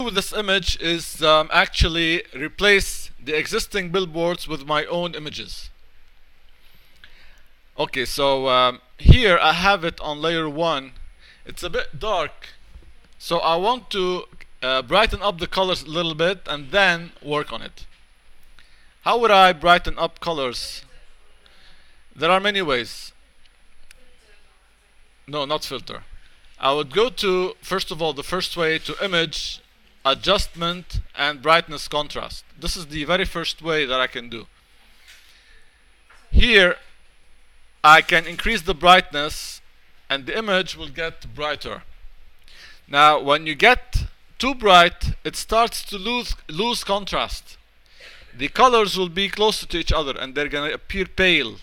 With this image is actually replace the existing billboards with my own images. Okay, so here I have it on layer 1. It's a bit dark, so I want to brighten up the colors a little bit and then work on it. How would I brighten up colors? There are many ways. No, not filter. I would go to, first of all, the first way, to image, adjustment, and brightness contrast. This is the very first way that I can do. Here I can increase the brightness and the image will get brighter. Now when you get too bright, it starts to lose contrast. The colors will be closer to each other and they're going to appear pale.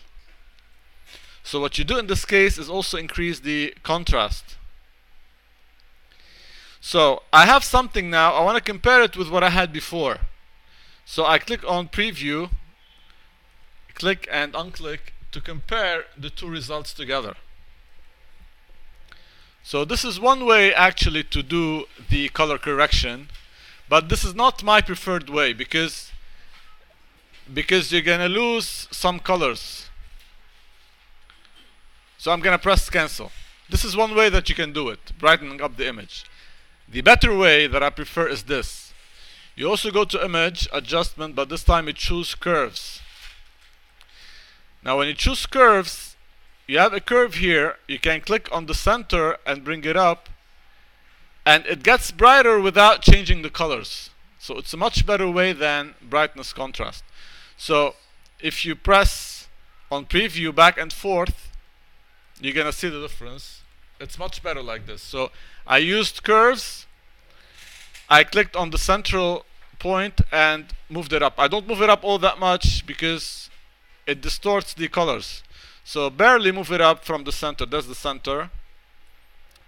So what you do in this case is also increase the contrast. So I have something now. I want to compare it with what I had before. So I click on preview, click and unclick to compare the two results together. So this is one way actually to do the color correction, but this is not my preferred way because you're gonna lose some colors. So I'm gonna press cancel. This is one way that you can do it, brightening up the image. The better way that I prefer is this. You also go to image, adjustment, but this time you choose curves. Now when you choose curves, you have a curve here. You can click on the center and bring it up, and it gets brighter without changing the colors. So it's a much better way than brightness contrast. So if you press on preview back and forth, you're gonna see the difference. It's much better like this. So I used curves, I clicked on the central point and moved it up. I don't move it up all that much because it distorts the colors. So barely move it up from the center. That's the center.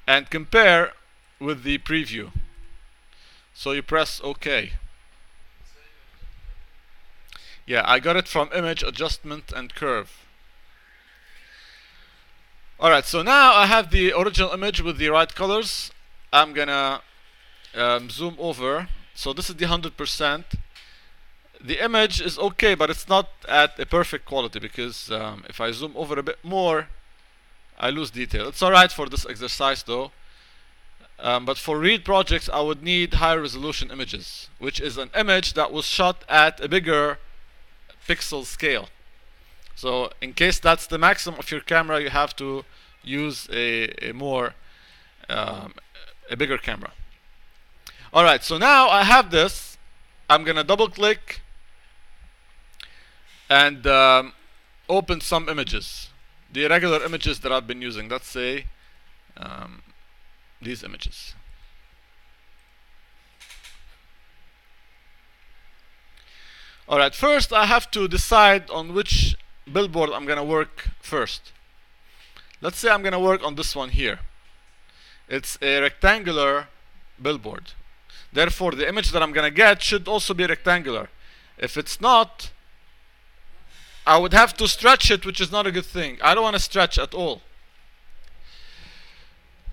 And compare with the preview. So you press OK. Yeah, I got it from image, adjustment, and curve. Alright, so now I have the original image with the right colors. I'm gonna zoom over. So this is the 100%. The image is okay, but it's not at a perfect quality because if I zoom over a bit more, I lose detail. It's alright for this exercise though. But for real projects, I would need higher resolution images, which is an image that was shot at a bigger pixel scale. So in case that's the maximum of your camera, you have to use a bigger camera. Alright, so now I have this. I'm gonna double click and open some images, the regular images that I've been using. Let's say these images. Alright, first I have to decide on which billboard I'm gonna work first. Let's say I'm gonna work on this one here. It's a rectangular billboard. Therefore, the image that I'm gonna get should also be rectangular. If it's not, I would have to stretch it, which is not a good thing. I don't want to stretch at all.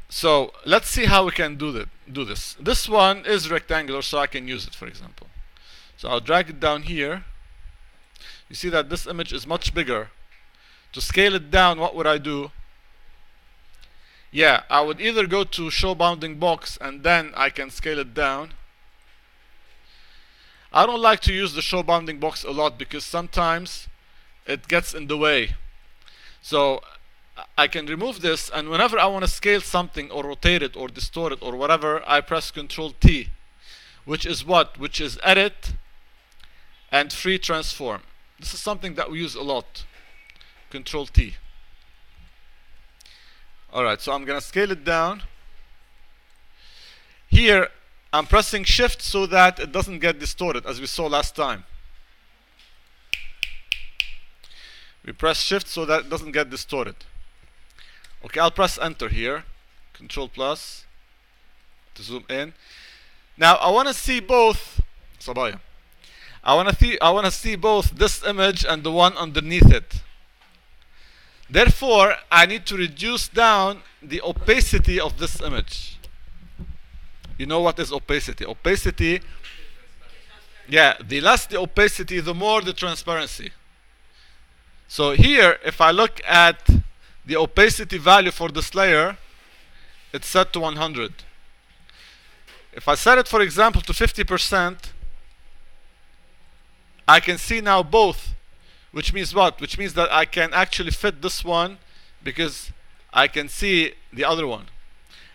So let's see how we can do this. This one is rectangular, so I can use it, for example. So I'll drag it down here. You see that this image is much bigger. To scale it down, what would I do? Yeah, I would either go to show bounding box and then I can scale it down. I don't like to use the show bounding box a lot because sometimes it gets in the way. So I can remove this, and whenever I want to scale something or rotate it or distort it or whatever, I press Ctrl T, which is what? Which is edit and free transform. This is something that we use a lot. Ctrl T. Alright, so I'm gonna scale it down. Here I'm pressing shift so that it doesn't get distorted, as we saw last time. We press shift so that it doesn't get distorted. Okay, I'll press enter here. Control plus to zoom in. Now I want to see both. Sabaya. I want to see both this image and the one underneath it. Therefore, I need to reduce down the opacity of this image. You know what is opacity? Opacity, yeah, the less the opacity, the more the transparency. So here, if I look at the opacity value for this layer, it's set to 100. If I set it, for example, to 50%, I can see now both. Which means what? Which means that I can actually fit this one because I can see the other one.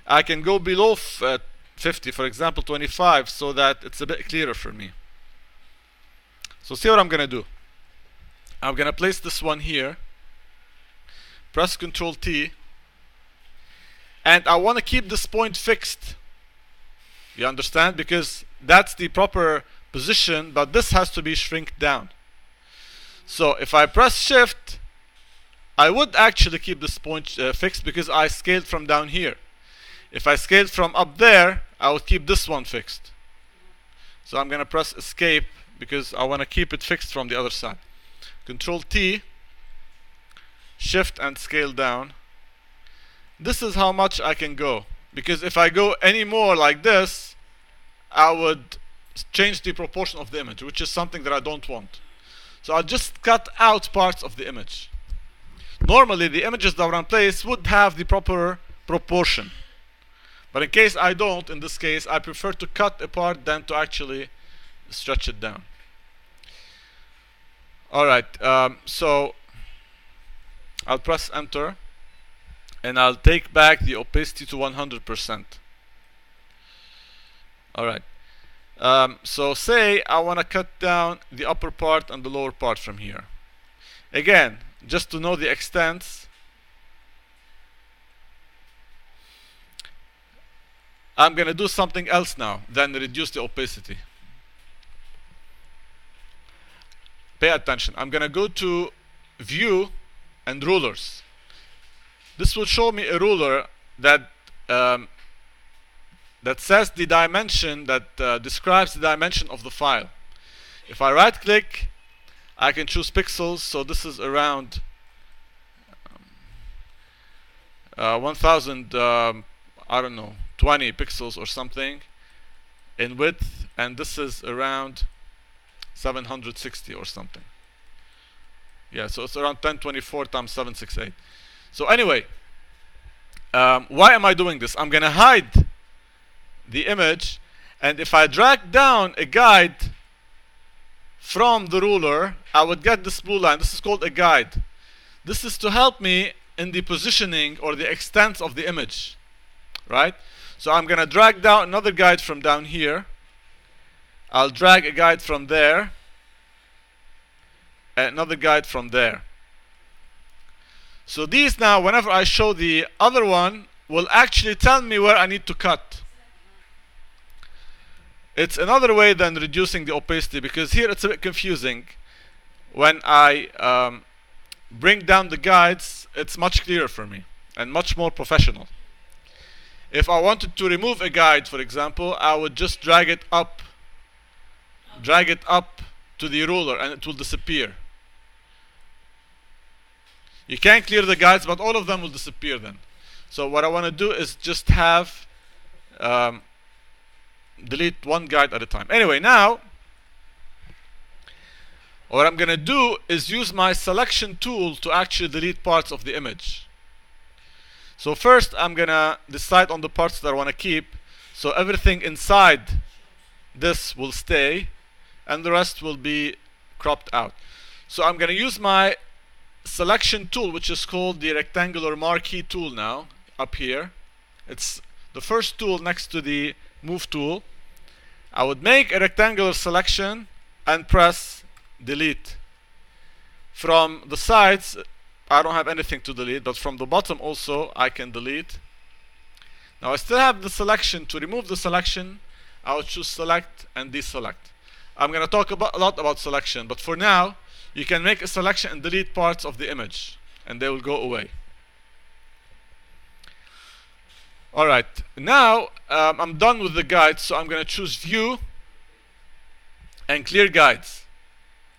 I can go below 50, for example 25, so that it's a bit clearer for me. So see what I'm going to do. I'm going to place this one here, press Ctrl T, and I want to keep this point fixed. You understand? Because that's the proper position, but this has to be shrink down. So if I press Shift, I would actually keep this point fixed because I scaled from down here. If I scaled from up there, I would keep this one fixed. So I'm going to press Escape because I want to keep it fixed from the other side. Control T, Shift and scale down. This is how much I can go. Because if I go any more like this, I would change the proportion of the image, which is something that I don't want. So I'll just cut out parts of the image. Normally, the images that are in place would have the proper proportion. But in case I don't, in this case, I prefer to cut a part than to actually stretch it down. Alright, so I'll press Enter and I'll take back the opacity to 100%. Alright, so say I want to cut down the upper part and the lower part from here. Again, just to know the extents, I'm going to do something else now than reduce the opacity. Pay attention. I'm going to go to View and Rulers. This will show me a ruler that that says the dimension, that describes the dimension of the file. If I right click, I can choose pixels. So this is around 1000, I don't know, 20 pixels or something in width, and this is around 760 or something. Yeah, so it's around 1024 times 768. So anyway, why am I doing this? I'm gonna hide the image, and if I drag down a guide from the ruler, I would get this blue line. This is called a guide. This is to help me in the positioning or the extent of the image, right? So I'm gonna drag down another guide from down here. I'll drag a guide from there, and another guide from there. So these now, whenever I show the other one, will actually tell me where I need to cut. It's another way than reducing the opacity, because here it's a bit confusing. When I bring down the guides, it's much clearer for me and much more professional. If I wanted to remove a guide, for example, I would just drag it up to the ruler and it will disappear. You can clear the guides, but all of them will disappear then. So what I want to do is just have delete one guide at a time. Anyway, now what I'm going to do is use my selection tool to actually delete parts of the image. So first I'm going to decide on the parts that I want to keep. So everything inside this will stay and the rest will be cropped out. So I'm going to use my selection tool, which is called the rectangular marquee tool now, up here. It's the first tool next to the move tool. I would make a rectangular selection and press delete. From the sides, I don't have anything to delete, but from the bottom also I can delete. Now I still have the selection. To remove the selection, I would choose select and deselect. I'm going to talk a lot about selection, but for now you can make a selection and delete parts of the image and they will go away. Alright, now I'm done with the guides, so I'm going to choose View and Clear Guides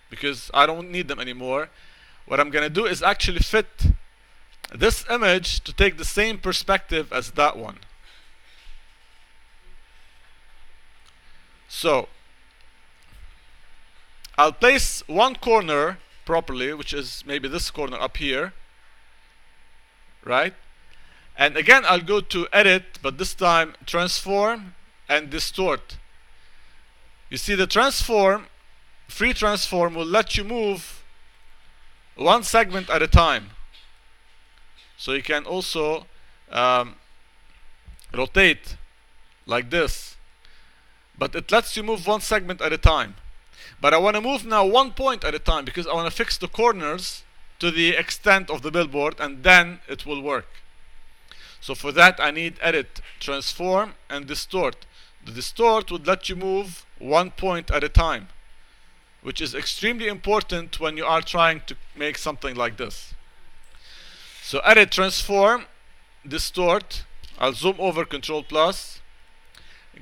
because I don't need them anymore. What I'm going to do is actually fit this image to take the same perspective as that one. So I'll place one corner properly, which is maybe this corner up here, right? And again, I'll go to edit, but this time transform and distort. You see, the transform, free transform, will let you move one segment at a time. So you can also rotate like this, but it lets you move one segment at a time. But I want to move now one point at a time because I want to fix the corners to the extent of the billboard, and then it will work. So for that, I need edit, transform, and distort. The distort would let you move one point at a time, which is extremely important when you are trying to make something like this. So edit, transform, distort. I'll zoom over, Control plus,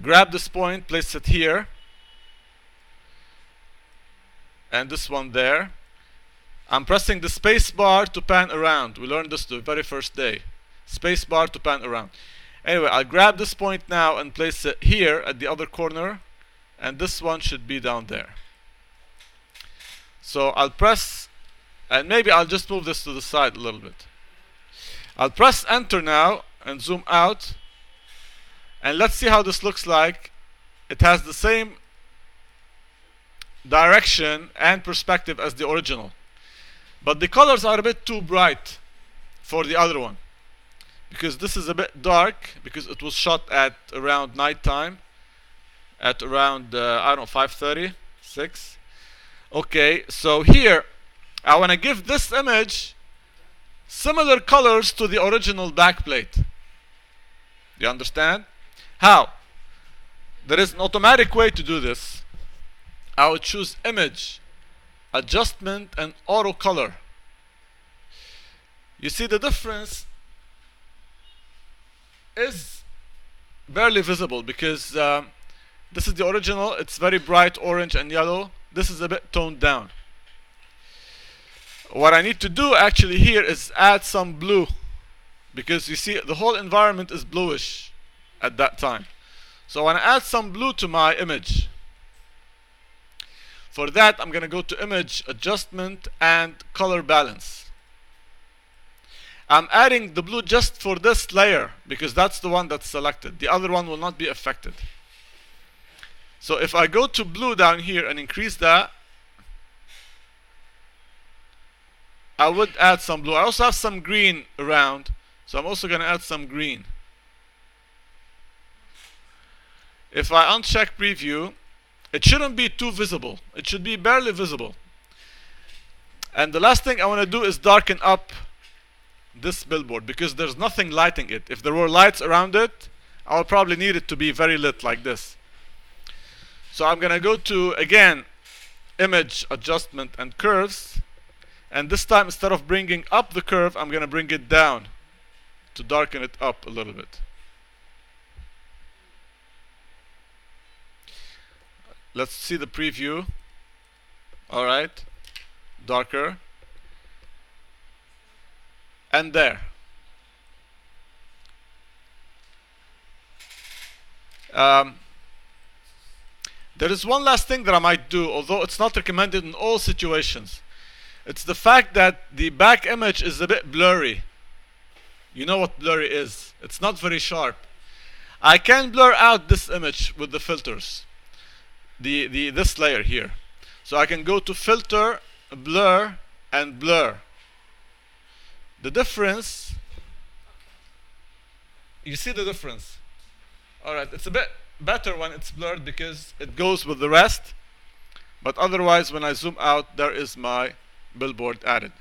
grab this point, place it here, and this one there. I'm pressing the space bar to pan around. We learned this the very first day. Space bar to pan around. Anyway, I'll grab this point now and place it here at the other corner, and this one should be down there. So I'll press, and maybe I'll just move this to the side a little bit. I'll press enter now and zoom out, and let's see how this looks like. It has the same direction and perspective as the original, but the colors are a bit too bright for the other one, because this is a bit dark, because it was shot at around night time, at around I don't know, 5:30, 6. Okay, so here I want to give this image similar colors to the original backplate. You understand? How? There is an automatic way to do this. I would choose image, adjustment, and auto color. You see the difference is barely visible because this is the original. It's very bright orange and yellow. This is a bit toned down. What I need to do actually here is add some blue, because you see the whole environment is bluish at that time. So I want to add some blue to my image. For that, I'm going to go to image, adjustment, and color balance. I'm adding the blue just for this layer because that's the one that's selected. The other one will not be affected. So if I go to blue down here and increase that, I would add some blue. I also have some green around, so I'm also going to add some green. If I uncheck preview, it shouldn't be too visible. It should be barely visible. And the last thing I want to do is darken up this billboard because there's nothing lighting it. If there were lights around it, I would probably need it to be very lit like this. So I'm going to go to, again, image, adjustment, and curves. And this time, instead of bringing up the curve, I'm going to bring it down to darken it up a little bit. Let's see the preview. Alright, darker. And there. There is one last thing that I might do, although it's not recommended in all situations. It's the fact that the back image is a bit blurry. You know what blurry is. It's not very sharp. I can blur out this image with the filters. This layer here. So I can go to filter, blur, and blur. The difference, you see the difference. Alright, it's a bit better when it's blurred because it goes with the rest. But otherwise, when I zoom out, there is my billboard added.